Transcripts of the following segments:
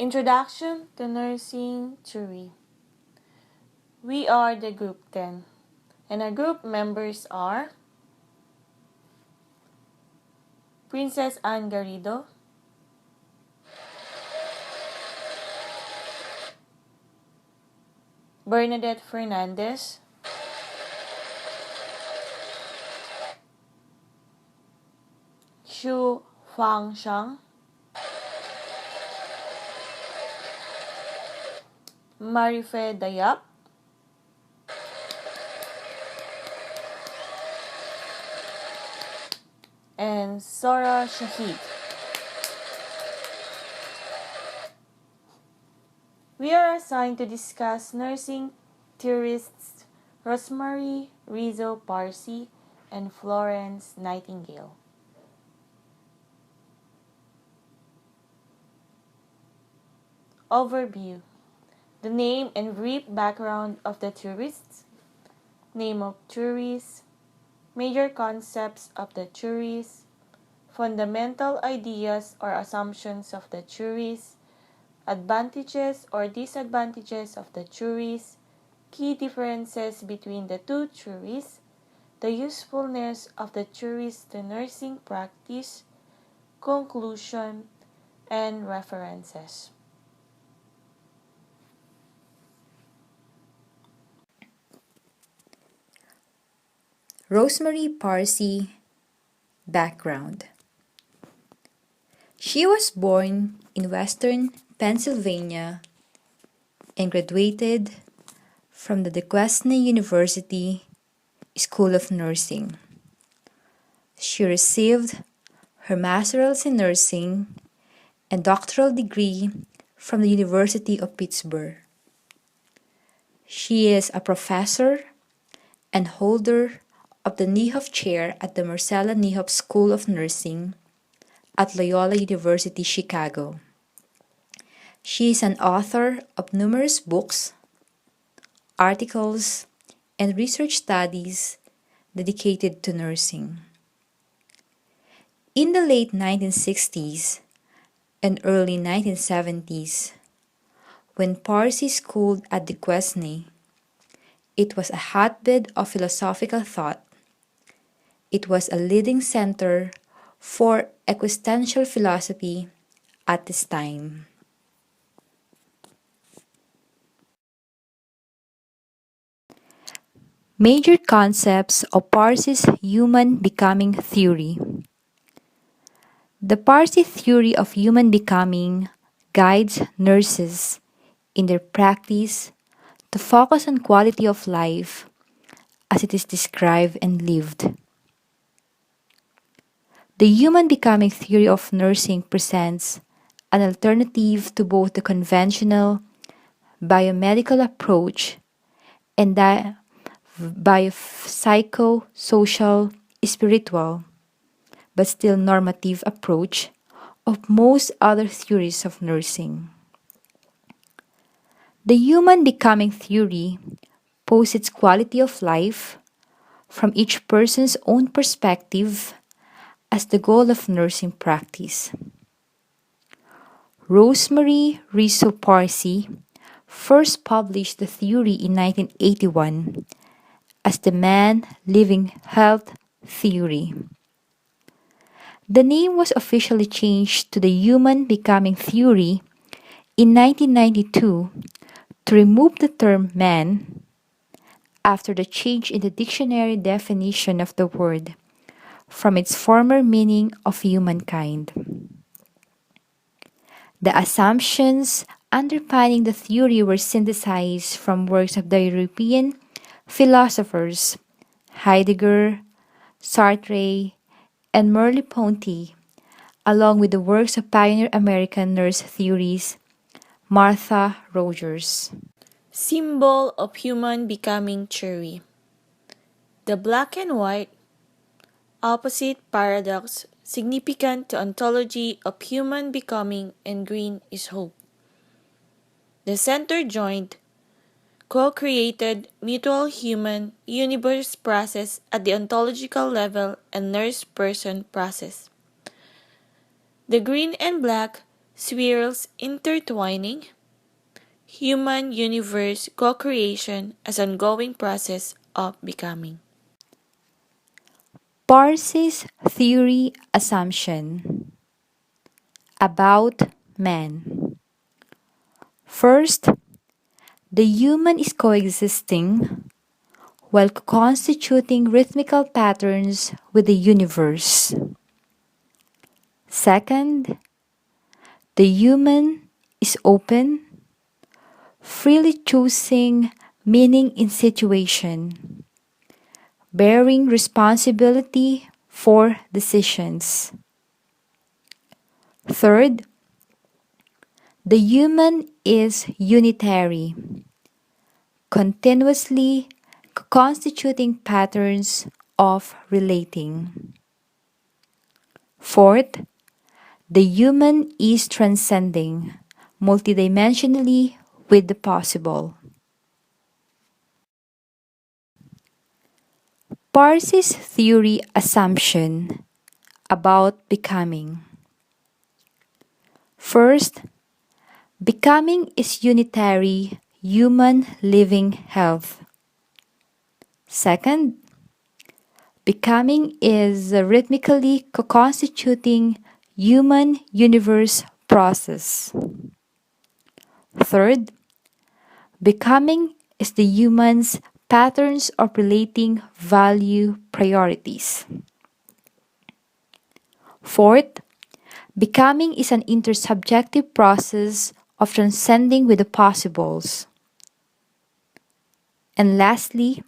Introduction to Nursing Theory. We are the Group 10, and our group members are Princess Anne Garrido, Bernadette Fernandez, Xu Huangshang, Marife Dayap, and Sora Shahid. We are assigned to discuss nursing theorists Rosemary Rizzo Parse and Florence Nightingale. Overview: the name and brief background of the theorists, name of theories, major concepts of the theories, fundamental ideas or assumptions of the theories, advantages or disadvantages of the theories, key differences between the two theories, the usefulness of the theories to nursing practice, conclusion, and references. Rosemary Parse. Background. She was born in Western Pennsylvania and graduated from the Duquesne University School of Nursing. She received her master's in nursing and doctoral degree from the University of Pittsburgh. She is a professor and holder of the Niehoff Chair at the Marcella Niehoff School of Nursing at Loyola University, Chicago. She is an author of numerous books, articles, and research studies dedicated to nursing. In the late 1960s and early 1970s, when Parse schooled at Duquesne, it was a hotbed of philosophical thought. It was a leading center for existential philosophy at this time. Major concepts of Parse's human becoming theory. The Parse theory of human becoming guides nurses in their practice to focus on quality of life as it is described and lived. The human becoming theory of nursing presents an alternative to both the conventional biomedical approach and the biopsychosocial, spiritual, but still normative approach of most other theories of nursing. The human becoming theory posits quality of life from each person's own perspective as the goal of nursing practice. Rosemary Rizzo Parse first published the theory in 1981 as the Man Living Health Theory. The name was officially changed to the Human Becoming Theory in 1992 to remove the term man after the change in the dictionary definition of the word from its former meaning of humankind. The assumptions underpinning the theory were synthesized from works of the European philosophers Heidegger, Sartre, and Merleau-Ponty, along with the works of pioneer American nurse theories Martha Rogers. Symbol of human becoming theory. The black and white opposite paradox significant to ontology of human becoming, and green is hope. The center joined, co-created mutual human universe process at the ontological level and nurse person process. The green and black Swirls intertwining, human-universe co-creation as an ongoing process of becoming. Parses theory assumption about man. First, the human is coexisting while constituting rhythmical patterns with the universe. Second, the human is open, freely choosing meaning in situation, bearing responsibility for decisions. Third, the human is unitary, continuously constituting patterns of relating. Fourth, the human is transcending multidimensionally with the possible. Parses theory assumption about becoming. First, becoming is unitary human living health. Second, becoming is a rhythmically constituting human universe process. Third, becoming is the human's patterns of relating value priorities. Fourth, becoming is an intersubjective process of transcending with the possibles. And lastly,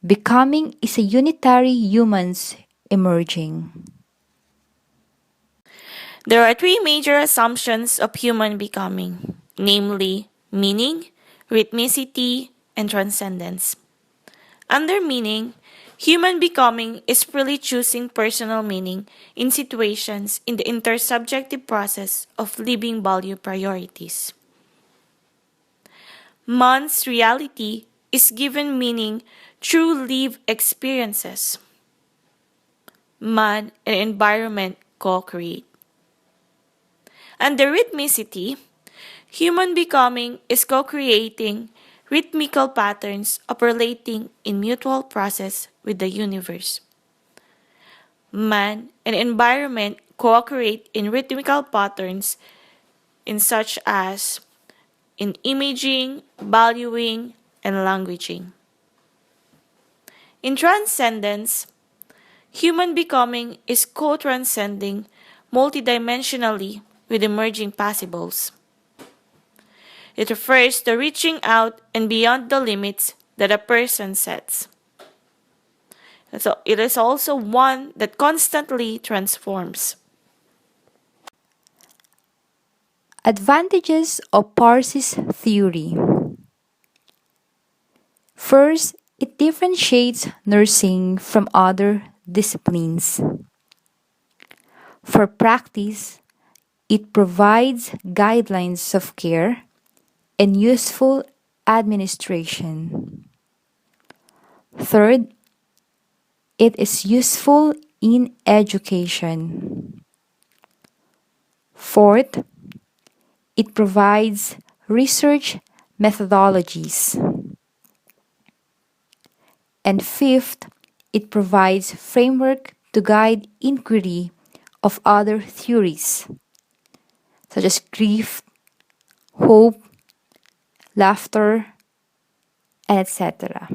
becoming is a unitary humans emerging. There are three major assumptions of human becoming, namely meaning, rhythmicity, and transcendence. Under meaning, human becoming is freely choosing personal meaning in situations in the intersubjective process of living value priorities. Man's reality is given meaning through lived experiences. Man and environment co-create. Under rhythmicity, human becoming is co-creating rhythmical patterns of relating in mutual process with the universe. Man and environment cooperate in rhythmical patterns in such as in imaging, valuing, and languaging. In transcendence, human becoming is co-transcending multidimensionally with emerging possibles. It refers to reaching out and beyond the limits that a person sets. So it is also one that constantly transforms. Advantages of Parses theory. First, it differentiates nursing from other disciplines. For practice, it provides guidelines of care and useful administration. Third, it is useful in education. Fourth, it provides research methodologies. And fifth, it provides framework to guide inquiry of other theories, such as grief, hope, laughter, and etc.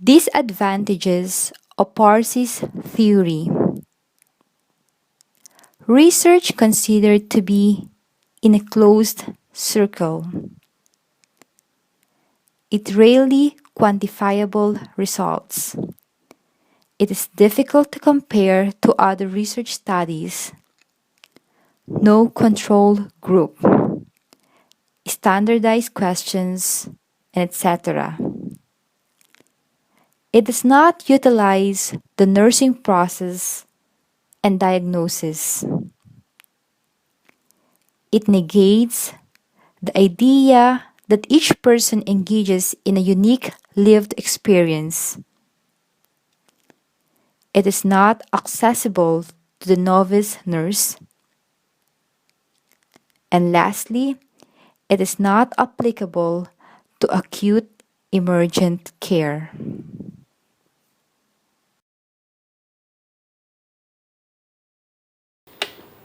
Disadvantages of Parses theory. Research considered to be in a closed circle. It rarely quantifiable results. It is difficult to compare to other research studies. No control group. Standardized questions, and etc. It does not utilize the nursing process and diagnosis. It negates the idea that each person engages in a unique lived experience. It is not accessible to the novice nurse And lastly, it is not applicable to acute emergent care.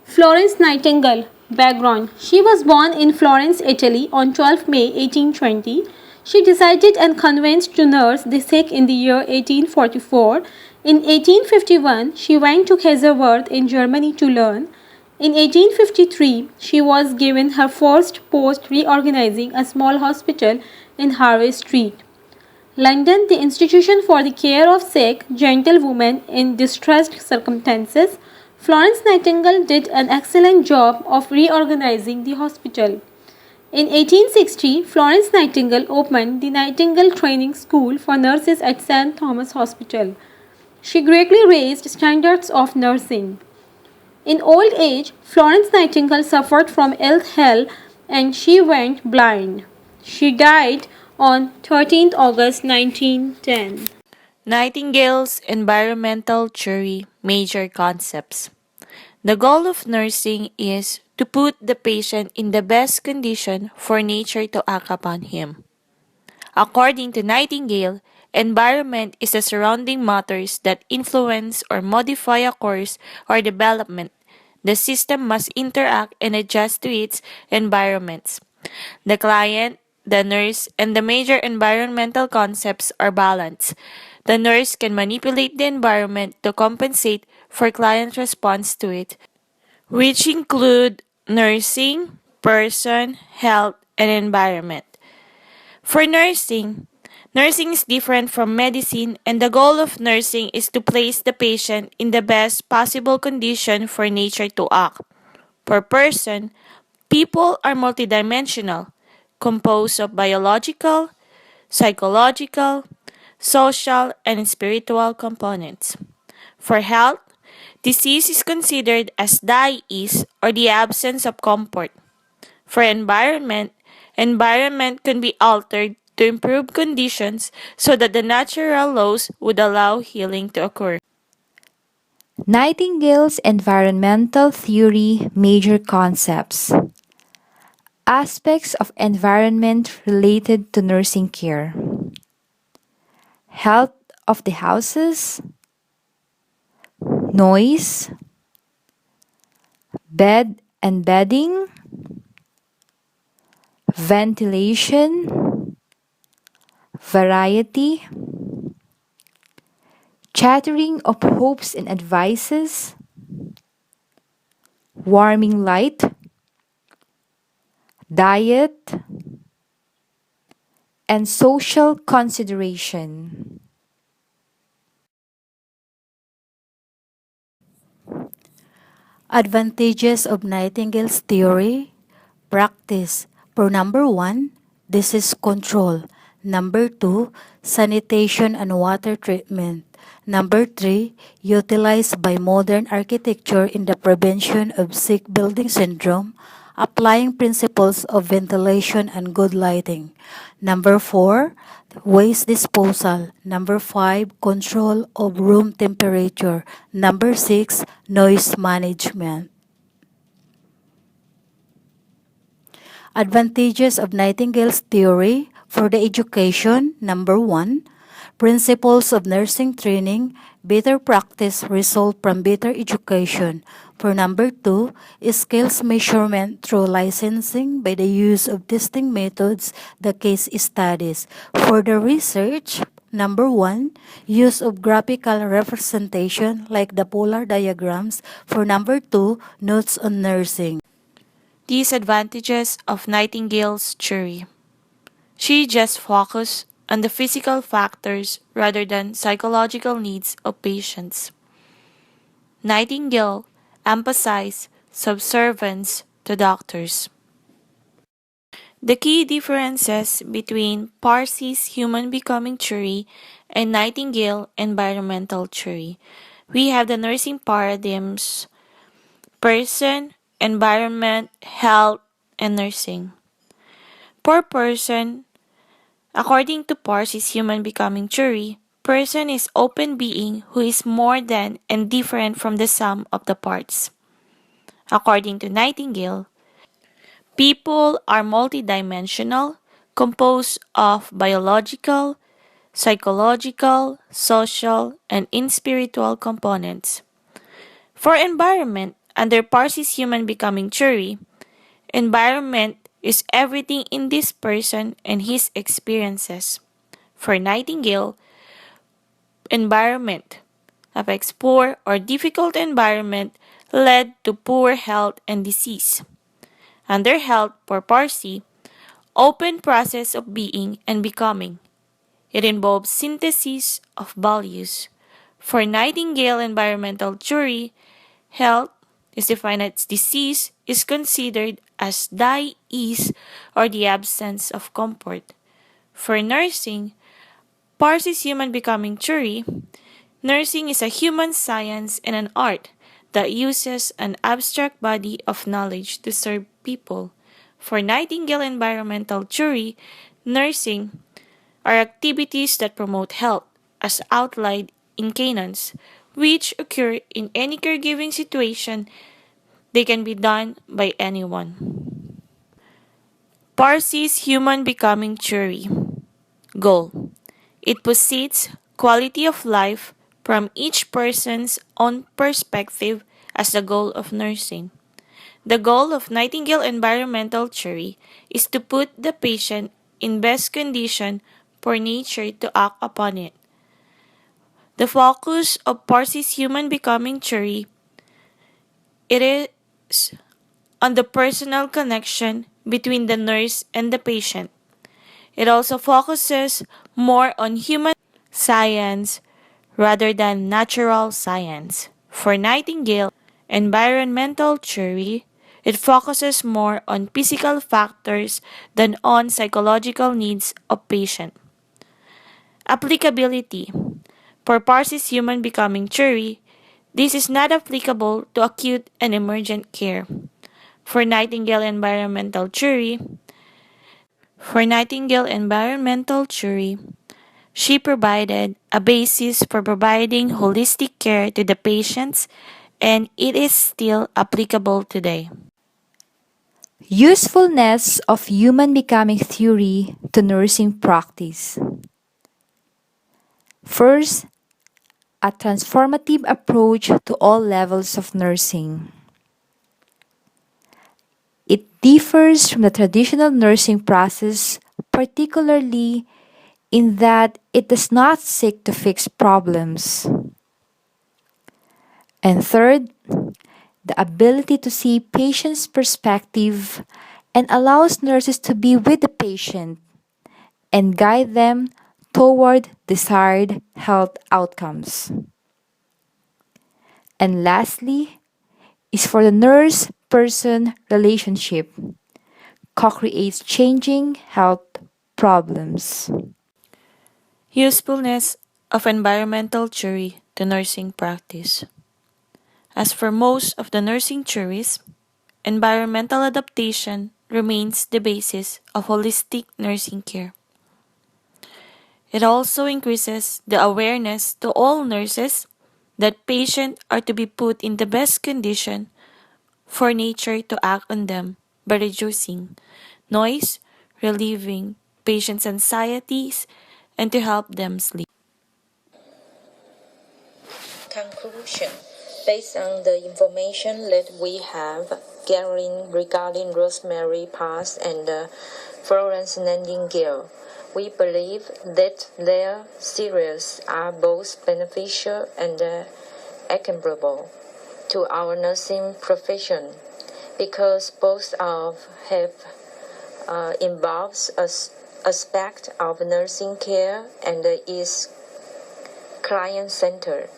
Florence Nightingale. Background. She was born in Florence, Italy on 12 May 1820. She decided and convinced to nurse the sick in the year 1844. In 1851, she went to Kaiserwerth in Germany to learn. In 1853, she was given her first post reorganizing a small hospital in Harvey Street. London, the Institution for the Care of Sick, Gentlewomen in Distressed Circumstances. Florence Nightingale did an excellent job of reorganizing the hospital. In 1860, Florence Nightingale opened the Nightingale Training School for nurses at St. Thomas Hospital. She greatly raised standards of nursing. In old age, Florence Nightingale suffered from ill health and she went blind. She died on 13th August 1910. Nightingale's environmental theory major concepts. The goal of nursing is to put the patient in the best condition for nature to act upon him. According to Nightingale, environment is the surrounding matters that influence or modify a course or development. The system must interact and adjust to its environments. The client, the nurse, and the major environmental concepts are balanced. The nurse can manipulate the environment to compensate for client response to it, which include nursing, person, health, and environment. For nursing, nursing is different from medicine, and the goal of nursing is to place the patient in the best possible condition for nature to act. For person, people are multidimensional, composed of biological, psychological, social, and spiritual components. For health, disease is considered as die-is or the absence of comfort. For environment, environment can be altered to improve conditions so that the natural laws would allow healing to occur. Nightingale's environmental theory major concepts. Aspects of environment related to nursing care. Health of the houses, noise, bed and bedding, ventilation, variety, chattering of hopes and advices, warming light, diet, and social consideration. Advantages of Nightingale's theory. Practice. For number 1, disease control. Number 2, sanitation and water treatment. Number 3, utilized by modern architecture in the prevention of sick building syndrome, applying principles of ventilation and good lighting. Number 4, waste disposal. Number 5, control of room temperature. Number 6, noise management. Advantages of Nightingale's theory for the education. Number 1, principles of nursing training, better practice result from better education. For number 2, skills measurement through licensing by the use of testing methods, the case studies. For the research, number 1, use of graphical representation like the polar diagrams. For number 2, notes on nursing. Disadvantages of Nightingale's theory. She just focused on the physical factors rather than psychological needs of patients. Nightingale emphasized subservience to doctors. The key differences between Parses' human becoming theory and Nightingale environmental theory. We have the nursing paradigms: person, environment, health, and nursing. Per person, according to Parses' human becoming theory, person is open being who is more than and different from the sum of the parts. According to Nightingale, People are multidimensional, composed of biological, psychological, social, and spiritual components. For environment, under Parses' human becoming theory, environment is everything in this person and his experiences. For Nightingale, environment affects poor or difficult environment led to poor health and disease. Under health, for Parsi, open process of being and becoming. It involves synthesis of values. For Nightingale environmental theory, health is defined as disease is considered as dis or the absence of comfort. For nursing, Parses human becoming theory, nursing is a human science and an art that uses an abstract body of knowledge to serve people. For Nightingale environmental theory, nursing are activities that promote health, as outlined in canons, which occur in any caregiving situation. They can be done by anyone. Parses human becoming theory. Goal. It posits quality of life from each person's own perspective as the goal of nursing. The goal of Nightingale environmental theory is to put the patient in best condition for nature to act upon it. The focus of Parses human becoming theory it is on the personal connection between the nurse and the patient. It also focuses more on human science rather than natural science. For Nightingale environmental theory, it focuses more on physical factors than on psychological needs of patient. Applicability. For Parses human becoming theory, this is not applicable to acute and emergent care. For Nightingale environmental theory, she provided a basis for providing holistic care to the patients, and it is still applicable today. Usefulness of human becoming theory to nursing practice. First, a transformative approach to all levels of nursing. It differs from the traditional nursing process, particularly in that it does not seek to fix problems. And third, the ability to see patient's perspective and allows nurses to be with the patient and guide them toward desired health outcomes. And lastly, is for the nurse-person relationship, co-creates changing health problems. Usefulness of environmental theory to nursing practice. As for most of the nursing theories, environmental adaptation remains the basis of holistic nursing care. It also increases the awareness to all nurses that patients are to be put in the best condition for nature to act on them by reducing noise, relieving patients' anxieties, and to help them sleep. Conclusion. Based on the information that we have gathered regarding Rosemary Parse and Florence Nightingale, we believe that their theories are both beneficial and applicable to our nursing profession because both have involves a aspect of nursing care and is client-centered.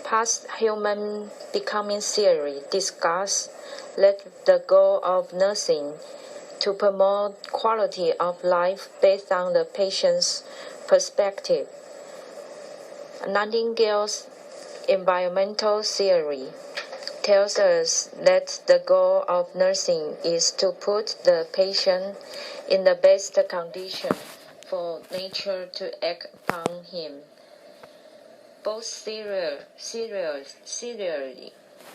Past human becoming theory discuss that the goal of nursing to promote quality of life based on the patient's perspective. Nightingale's environmental theory tells us that the goal of nursing is to put the patient in the best condition for nature to act upon him. Both theories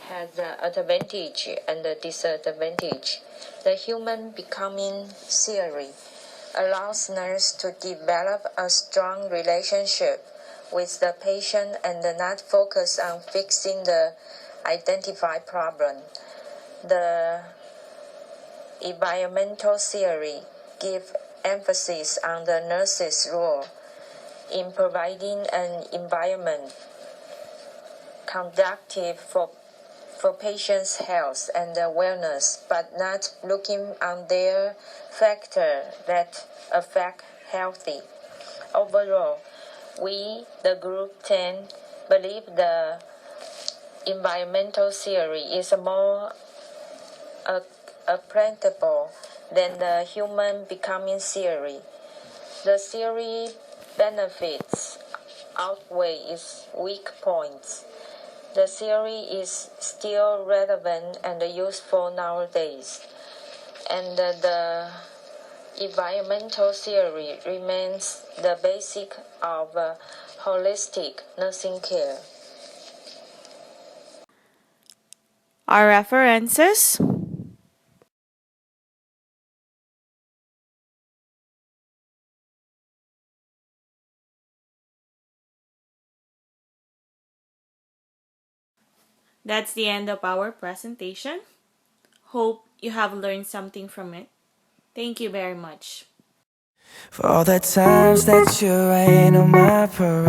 has an advantage and a disadvantage. The human becoming theory allows nurse to develop a strong relationship with the patient and not focus on fixing the identified problem. The environmental theory gives emphasis on the nurse's role in providing an environment conducive for patients' health and wellness, but not looking on their factors that affect health. Overall, we, the group 10, believe the environmental theory is more applicable than the human becoming theory. The theory benefits outweigh its weak points. The theory is still relevant and useful nowadays, and the environmental theory remains the basic of holistic nursing care. Our references: that's the end of our presentation. Hope you have learned something from it. Thank you very much. For all the times that you rain on my parade.